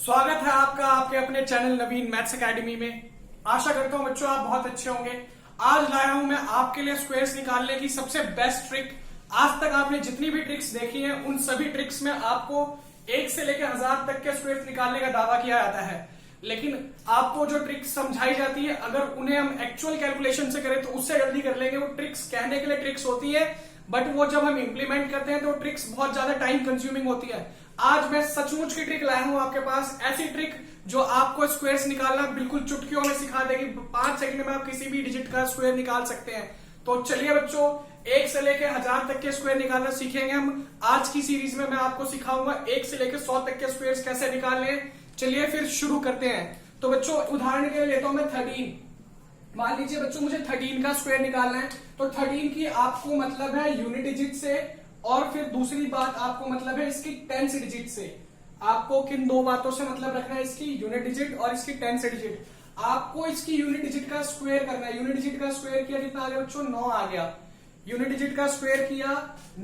स्वागत है आपका आपके अपने चैनल नवीन मैथ्स एकेडमी में। आशा करता हूं बच्चों आप बहुत अच्छे होंगे। आज लाया हूं मैं आपके लिए स्क्वायर्स निकालने की सबसे बेस्ट ट्रिक। आज तक आपने जितनी भी ट्रिक्स देखी हैं उन सभी ट्रिक्स में आपको 1 से लेकर 1000 तक के स्क्वायर्स निकालने का दावा किया जाता है, लेकिन आपको जो ट्रिक्स समझाई जाती है अगर उन्हें हम एक्चुअल कैलकुलेशन से करें तो उससे जल्दी कर लेंगे। वो ट्रिक्स कहने के लिए ट्रिक्स होती है, बट वो जब हम इंप्लीमेंट करते हैं तो ट्रिक्स बहुत ज्यादा टाइम कंज्यूमिंग होती है। आज मैं सचमुच की ट्रिक लाया हूं आपके पास, ऐसी ट्रिक जो आपको स्क्वायर्स निकालना बिल्कुल चुटकियों में सिखा देगी। 5 सेकंड में आप किसी भी डिजिट का स्क्वायर निकाल सकते हैं। तो चलिए बच्चों, 1 से लेकर 1000 तक के स्क्वायर निकालना सीखेंगे हम। आज की सीरीज में मैं आपको सिखाऊंगा 1 से लेकर 100 तक के स्क्वायर्स कैसे निकालने हैं। चलिए फिर शुरू करते हैं। तो बच्चों उदाहरण के लिए लेता हूं मैं 13। मान लीजिए बच्चों मुझे 13 का स्क्वायर निकालना है, तो 13 की आपको मतलब है यूनिट डिजिट से, और फिर दूसरी बात आपको मतलब है इसकी 10th डिजिट से। आपको किन दो बातों से मतलब रखना है, इसकी यूनिट डिजिट और इसकी 10th डिजिट। आपको इसकी यूनिट डिजिट का स्क्वायर करना है। यूनिट डिजिट का स्क्वायर किया कितना आ गया बच्चों, 9 आ गया। यूनिट डिजिट का स्क्वायर किया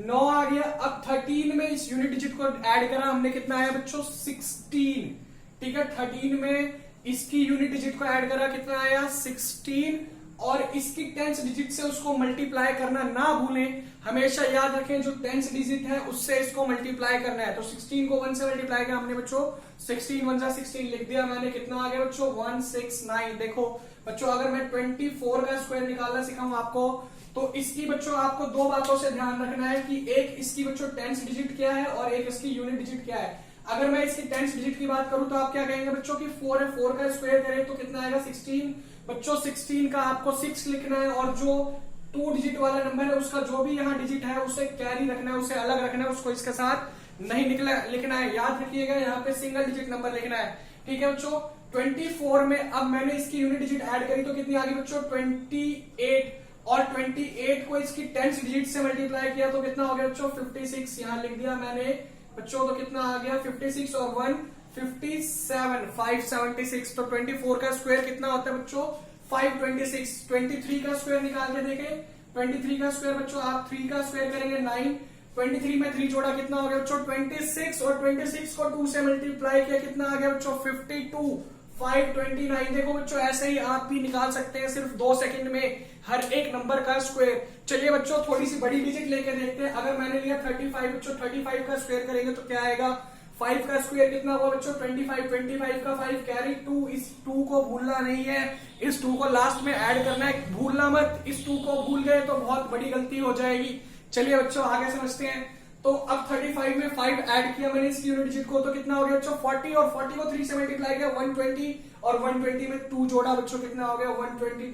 9 आ गया। अब 13 में इस यूनिट डिजिट को ऐड करा हमने, कितना आया बच्चों 16। ठीक है, 13 में इसकी यूनिट डिजिट को ऐड करा, कितना आया 16, और इसकी 10th डिजिट से उसको मल्टीप्लाई करना ना भूलें। हमेशा याद रखें जो 10th डिजिट है उससे इसको मल्टीप्लाई करना है। तो 16 को 1 से मल्टीप्लाई किया हमने बच्चों, 16 1 जा 16 लिख दिया मैंने। कितना आ गया बच्चों 169। देखो बच्चों अगर मैं 24 का स्क्वायर निकालना सिखाऊं आपको, तो इसकी बच्चों आपको दो बातों से ध्यान रखना है कि एक इसकी बच्चों 10th डिजिट क्या है और एक इसकी यूनिट डिजिट क्या है। अगर मैं इसकी 10th डिजिट की बात करूं तो आप क्या कहेंगे बच्चों की 4 है, 4 का स्क्वायर करें तो कितना आएगा 16। बच्चों 16 का आपको 6 लिखना है, और जो 2 डिजिट वाला नंबर है उसका जो भी यहाँ डिजिट है उसे कैरी रखना है, उसे अलग रखना है, उसको इसके साथ नहीं लिखना है। याद रखिएगा यहाँ पे सिंगल डिजिट नंबर लिखना है। ठीक है बच्चों, 24 में अब मैंने इसकी यूनिट डिजिट ऐड करी तो कितनी आ गई बच्चों 28, और 28 को इसकी 10th डिजिट से मल्टीप्लाई किया तो कितना हो गया बच्चों 56। यहाँ लिख दिया मैंने बच्चों, तो कितना आ गया 56 और 1 57 576। तो 24 का स्क्वायर कितना होता है बच्चों 526। 23 का स्क्वायर निकाल के देखें। 23 का स्क्वायर बच्चों आप 3 का स्क्वायर करेंगे 9। 23 में 3 जोड़ा कितना हो गया बच्चों 26, और 26 को 2 से मल्टीप्लाई किया कितना आ गया बच्चों 52 529। देखो बच्चों ऐसे ही आप भी निकाल सकते हैं सिर्फ 2 सेकंड में हर एक नंबर का स्क्वायर। चलिए बच्चों थोड़ी सी बड़ी डिजिट लेके देखते हैं। अगर मैंने लिया 35 बच्चों, 35 का स्क्वायर करेंगे तो क्या आएगा 5 का स्क्वायर कितना हुआ बच्चों 25, 25 का 5 कैरी 2। इस 2 को भूलना नहीं है, इस 2 को लास्ट में ऐड करना है, भूलना मत। इस 2 को भूल गए तो बहुत बड़ी गलती हो जाएगी। चलिए बच्चों आगे समझते हैं। तो अब 35 में 5 ऐड किया मैंने इसकी यूनिट डिजिट को, तो कितना हो गया बच्चों 40, और 40 को 3 से मल्टीप्लाई किया 120, और 120 में 2 जोड़ा बच्चों कितना हो गया 122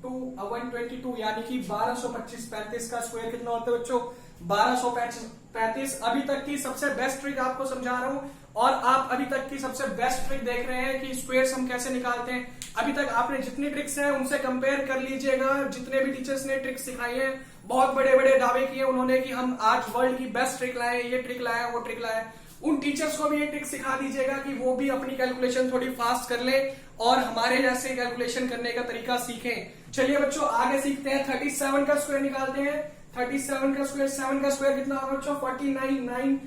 122 यानी कि 1225। 35 का स्क्वायर कितना होता है बच्चों 1235। अभी तक की सबसे बेस्ट ट्रिक आपको समझा रहा हूं, और आप अभी तक की सबसे बेस्ट ट्रिक देख रहे हैं कि स्क्वायर्स हम कैसे निकालते हैं। अभी तक आपने जितनी ट्रिक्स हैं उनसे कंपेयर कर लीजिएगा। जितने भी टीचर्स ने ट्रिक्स सिखाई है बहुत बड़े बड़े दावे किए उन्होंने कि हम आज वर्ल्ड की बेस्ट ट्रिक लाए, ये ट्रिक लाए, वो ट्रिक लाए। उन टीचर्स को भी ये ट्रिक सिखा दीजिएगा कि वो भी अपनी कैलकुलेशन थोड़ी फास्ट कर ले और हमारे जैसे कैलकुलेशन करने का तरीका सीखें। चलिए बच्चों आगे सीखते हैं। 37 का स्क्वायर निकालते हैं। 37 का स्क्वायर, 7 का स्क्वायर कितना होगा बच्चों 49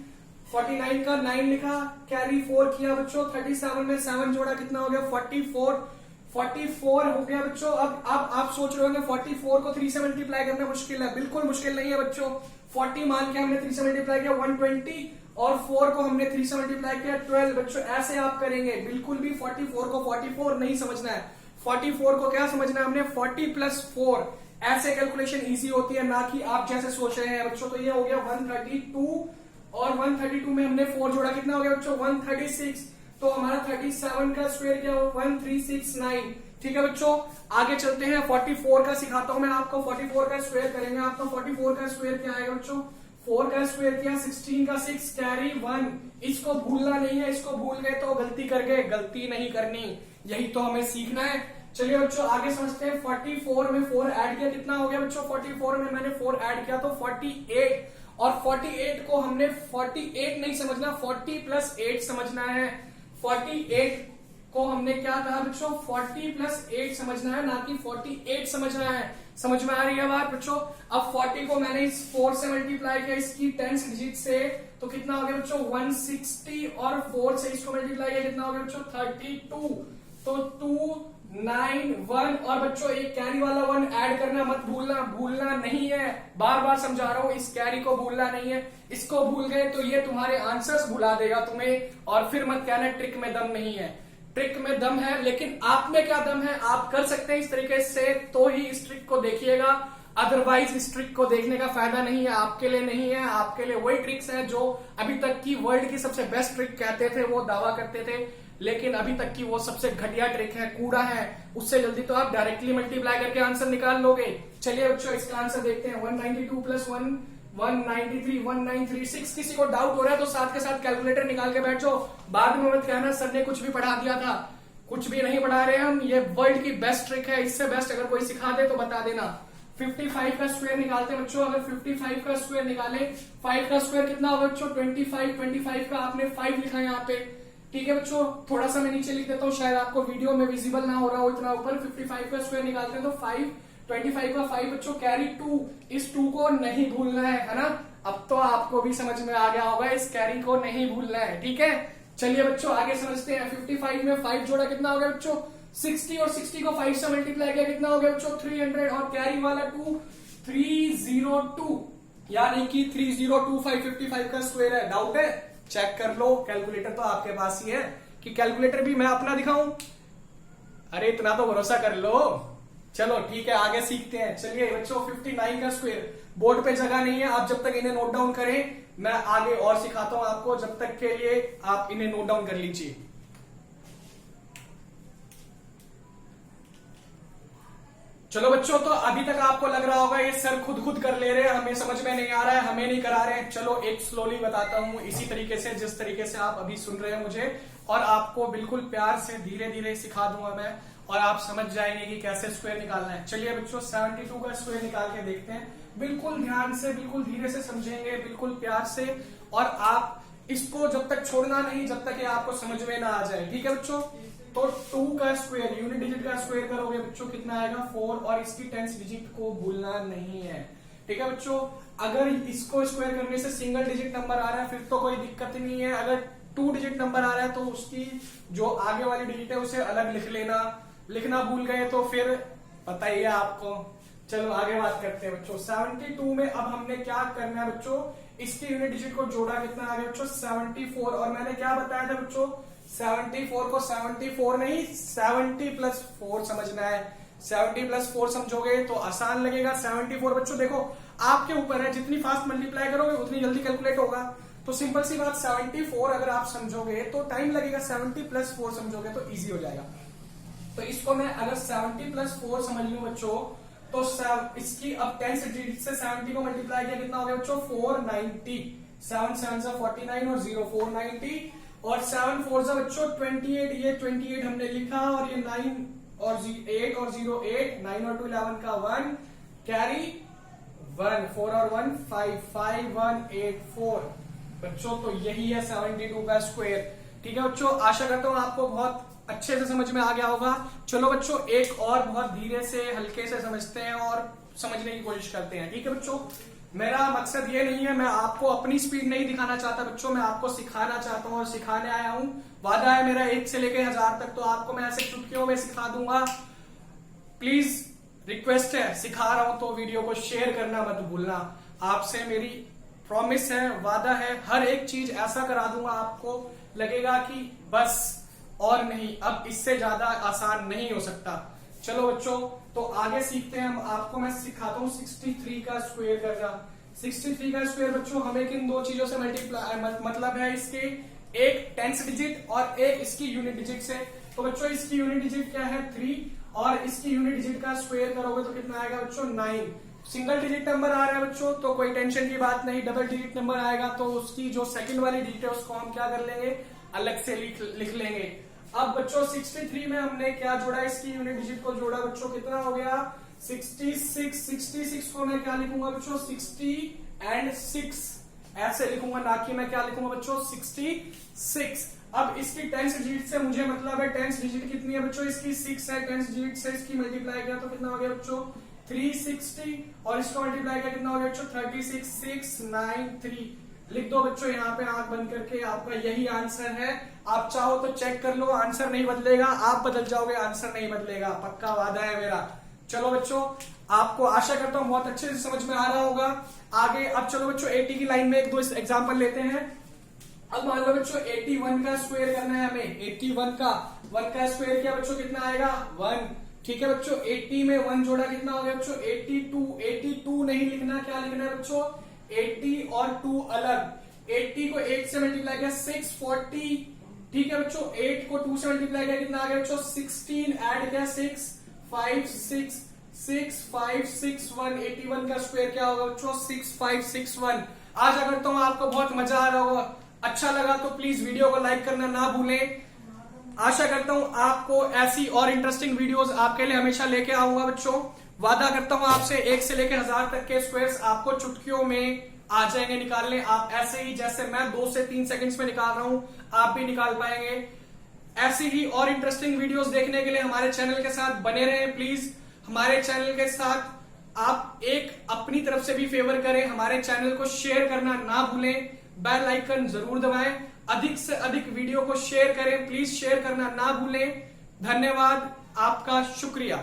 49 का 9 लिखा, कैरी 4 किया बच्चों। 37 में 7 जोड़ा कितना हो गया 44 हो गया बच्चों। अब आप सोच रहे होंगे 44 को 3 से मल्टीप्लाई करना मुश्किल है। बिल्कुल मुश्किल नहीं है बच्चों। 40 मान के हमने 3 से मल्टीप्लाई किया 120, और 4 को हमने 3 से मल्टीप्लाई किया 12। बच्चों ऐसे आप करेंगे, बिल्कुल भी 44 को 44 नहीं समझना है। 44 को क्या समझना है हमने 40 + 4। ऐसे कैलकुलेशन इजी होती है, ना कि आप जैसे सोच रहे हैं बच्चों। तो ये हो गया 132, और 132 में हमने 4 जोड़ा कितना हो गया बच्चों 136। तो हमारा 37 का स्क्वायर क्या हो 1369। ठीक है बच्चों आगे चलते हैं। 44 का सिखाता हूं मैं आपको। 44 का स्क्वायर करेंगे आप, तो 44 का स्क्वायर क्या आएगा बच्चों 4 का स्क्वायर किया 16 का 6 कैरी 1। इसको भूलना नहीं है, इसको भूल गए तो गलती कर गए, गलती नहीं करनी, यही तो हमें सीखना है। चलिए बच्चों आगे समझते हैं। 44 में 4 ऐड किया कितना हो गया बच्चों 44 में मैंने 4 ऐड किया तो 48, और 48 को हमने 48 नहीं समझना 40 + 8 समझना है। 48 को हमने क्या कहा बच्चों, 40+8 समझना है, ना कि 48 समझना है। समझ में आ रही है बात बच्चों। अब 40 को मैंने इस 4 से मल्टीप्लाई किया इसकी 10 डिजिट से, तो कितना हो गया बच्चों 160, और 4 से इसको मल्टीप्लाई किया कितना हो गया बच्चों 32, तो 291। और बच्चों एक कैरी वाला 1 ऐड करना मत भूलना, भूलना नहीं है, बार बार समझा रहा हूं, इस कैरी को भूलना नहीं है। इसको भूल गए तो ये तुम्हारे आंसर्स भुला देगा तुम्हें, और फिर मत कहना ट्रिक में दम नहीं है। ट्रिक में दम है, लेकिन आप में क्या दम है, आप कर सकते हैं इस तरीके से, तो ही इस ट्रिक को देखिएगा, अदरवाइज इस ट्रिक को देखने का फायदा नहीं है, आपके लिए नहीं है। आपके लिए वही ट्रिक्स है जो अभी तक की वर्ल्ड की सबसे बेस्ट ट्रिक कहते थे, वो दावा करते थे, लेकिन अभी तक की वो सबसे घटिया ट्रिक है, कूड़ा है। उससे जल्दी तो आप डायरेक्टली मल्टीप्लाई करके आंसर निकाल लोगे। चलिए बच्चों इसका आंसर देखते हैं। 192 + 1 193 1936। किसी को डाउट हो रहा है तो साथ के साथ कैलकुलेटर निकाल के बैठ जाओ, बाद में मत कहना सर ने कुछ भी पढ़ा दिया था। कुछ भी नहीं पढ़ा रहे हम, ये वर्ल्ड की बेस्ट ट्रिक है, इससे बेस्ट अगर कोई सिखा दे तो बता देना। 55 का स्क्वायर निकालते हैं बच्चों। अगर 55 का स्क्वायर निकाले, 5 का स्क्वायर कितना होगा बच्चों 25। 25 का आपने 5 लिखा है यहाँ पे, ठीक है बच्चों। थोड़ा सा मैं नीचे लिख देता हूँ, शायद आपको वीडियो में विजिबल ना हो रहा हो इतना ऊपर। 55 का स्क्वायर निकालते हैं तो 5, 25 का 5 बच्चों, कैरी 2, इस 2 को नहीं भूलना है ना। अब तो आपको भी समझ में आ गया होगा, इस कैरी को नहीं भूलना है, ठीक है। चलिए बच्चों आगे समझते हैं। 55 में 5 जोड़ा कितना हो गया बच्चों 60, और 60 को 5 से मल्टीप्लाई किया कितना हो गया बच्चों 300, और कैरी वाला 2 302, यानी कि 3025 55 का स्क्वायर है। डाउट है चेक कर लो, कैलकुलेटर तो आपके पास ही है, कि कैलकुलेटर भी मैं अपना दिखाऊं। अरे इतना तो भरोसा कर लो। चलो ठीक है आगे सीखते हैं। चलिए बच्चों 59 का स्क्वायर, बोर्ड पे जगह नहीं है, आप जब तक इन्हें नोट डाउन करें मैं आगे और सिखाता हूं आपको, जब तक के लिए आप इन्हें नोट डाउन कर लीजिए। चलो बच्चों, तो अभी तक आपको लग रहा होगा ये सर खुद कर ले रहे हैं, हमें समझ में नहीं आ रहा है, हमें नहीं करा रहे हैं। चलो एक स्लोली बताता हूं, इसी तरीके से जिस तरीके से आप अभी सुन रहे हैं मुझे, और आपको बिल्कुल प्यार से धीरे धीरे सिखा दूंगा मैं, और आप समझ जाएंगे कि कैसे स्क्वायर निकालना है। चलिए बच्चों 72 का स्क्वायर निकाल के देखते हैं, बिल्कुल ध्यान से, बिल्कुल धीरे से समझेंगे, बिल्कुल प्यार से, और आप इसको जब तक छोड़ना नहीं जब तक ये आपको समझ में ना आ जाए, ठीक है बच्चों। तो 2 का स्क्वायर, यूनिट डिजिट का स्क्वायर करोगे बच्चों कितना आएगा 4, और इसकी 10th डिजिट को भूलना नहीं है, ठीक है बच्चों। अगर इसको स्क्वायर करने से सिंगल डिजिट नंबर आ रहा है फिर तो कोई दिक्कत नहीं है, अगर 2 डिजिट नंबर आ रहा है तो उसकी जो आगे वाली डिजिट है उसे अलग लिख लेना, लिखना भूल गए तो फिर पता ही है आपको। चलो आगे बात करते हैं बच्चों। 72 में अब हमने क्या करना है बच्चों, इसकी यूनिट डिजिट को जोड़ा कितना आ गया बच्चों 74, और मैंने क्या बताया था बच्चों 74 को 74 नहीं 70 + 4 समझना है। 70 + 4 समझोगे तो आसान लगेगा। 74 बच्चों देखो आपके ऊपर है, जितनी फास्ट मल्टीप्लाई करोगे उतनी जल्दी कैलकुलेट होगा, तो सिंपल सी बात 74 अगर आप समझोगे तो टाइम लगेगा, 70 + 4 समझोगे तो इजी हो जाएगा। तो इसको मैं अगर 70 + 4 समझ लूं बच्चों, तो इसकी अब 10 डिजिट से 70 को मल्टीप्लाई किया कितना हो गया बच्चों 490, 7 7 49 और 0 490, और 7 4 से बच्चों 28, ये 28 हमने लिखा, और ये 9 और 8 और 0 8, 9 और 2 11 का 1, कैरी 1, 4 और 1 5 5 1 8 4 बच्चों। तो यही है 72 का स्क्वायर, ठीक है बच्चों। आशा करता हूं आपको बहुत अच्छे से समझ में आ गया होगा। चलो बच्चों एक और बहुत धीरे से हल्के से समझते हैं और समझने की कोशिश करते हैं, ठीक है बच्चों। मेरा मकसद ये नहीं है, मैं आपको अपनी स्पीड नहीं दिखाना चाहता बच्चों, मैं आपको सिखाना चाहता हूँ और सिखाने आया हूँ। वादा है मेरा 1 से लेकर 1000 तक, तो आपको मैं ऐसे चुटकियों में सिखा दूंगा। प्लीज रिक्वेस्ट है, सिखा रहा हूं तो वीडियो को शेयर करना मत भूलना। आपसे मेरी प्रॉमिस है, वादा है, हर एक चीज ऐसा करा दूंगा आपको लगेगा कि बस और नहीं, अब इससे ज्यादा आसान नहीं हो सकता। चलो बच्चों तो आगे सीखते हैं हम। आपको मैं सिखाता हूँ 63 का स्क्वायर करना। 63 का स्क्वायर बच्चों हमें किन 2 चीजों से मल्टीप्लाई मतलब है इसके, एक 10th डिजिट और एक इसकी यूनिट डिजिट से। तो बच्चों इसकी यूनिट डिजिट क्या है 3, और इसकी यूनिट डिजिट का स्क्वायर करोगे तो कितना आएगा बच्चों 9। सिंगल डिजिट नंबर आ रहा है बच्चों तो कोई टेंशन की बात नहीं, डबल डिजिट नंबर आएगा तो उसकी जो सेकंड वाली डिजिट है उसको हम क्या कर लेंगे, अलग से लिख लेंगे। अब बच्चों 63 में हमने क्या जोड़ा, इसकी यूनिट डिजिट को जोड़ा बच्चों, कितना हो गया 66। 66 को मैं क्या लिखूंगा बच्चों 60 and 6 ऐसे लिखूंगा, ना कि मैं क्या लिखूंगा बच्चों 66। अब इसकी 10th डिजिट से मुझे मतलब है 10th डिजिट कितनी है बच्चों, इसकी 6 है। 10th डिजिट से इसकी मल्टीप्लाई किया तो कितना हो गया बच्चों 360, और इसको मल्टीप्लाई किया कितना हो गया बच्चों 36, 693। लिख दो बच्चों यहाँ पे आंख बंद करके, आपका यही आंसर है। आप चाहो तो चेक कर लो, आंसर नहीं बदलेगा, आप बदल जाओगे, आंसर नहीं बदलेगा, पक्का वादा है मेरा। चलो बच्चों, आपको आशा करता हूं बहुत अच्छे से समझ में आ रहा होगा। आगे अब चलो बच्चों 80 की लाइन में एक दो एग्जाम्पल लेते हैं। अब मान लो बच्चों 81 का स्क्वायर करना है हमें। 81 का 1 का स्क्वायर किया बच्चों कितना आएगा 1। ठीक है बच्चों, 80 में 1 जोड़ा कितना हो गया बच्चं 82। 82 नहीं लिखना, क्या लिखना है बच्चों 80 और 2 अलग। 80 को 8 से मल्टीप्लाई किया 640। ठीक है बच्चों, 8 को 2 से मल्टीप्लाई किया कितना आ गया बच्चों 16, ऐड किया 6 5 6 6 5 6 1। 81 का स्क्वायर क्या होगा बच्चों 6 5 6 1। आशा करता हूं आपको बहुत मजा आ रहा होगा। अच्छा लगा तो प्लीज वीडियो को लाइक करना ना भूलें। आशा करता हूं आपको ऐसी और इंटरेस्टिंग वीडियोस आपके लिए हमेशा लेके आऊंगा बच्चों। वादा करता हूं आपसे 1 से लेकर 1000 तक के स्क्वायर्स आपको चुटकियों में आ जाएंगे निकालने। आप ऐसे ही जैसे मैं 2 से 3 सेकंड्स में निकाल रहा हूं, आप भी निकाल पाएंगे। ऐसी ही और इंटरेस्टिंग वीडियोस देखने के लिए हमारे चैनल के साथ बने रहें। प्लीज हमारे चैनल के साथ आप एक अपनी तरफ से भी फेवर करें, हमारे चैनल को शेयर करना ना भूलें, बेल आइकन जरूर दबाएं, अधिक से अधिक वीडियो को शेयर करें, प्लीज शेयर करना ना भूलें। धन्यवाद, आपका शुक्रिया।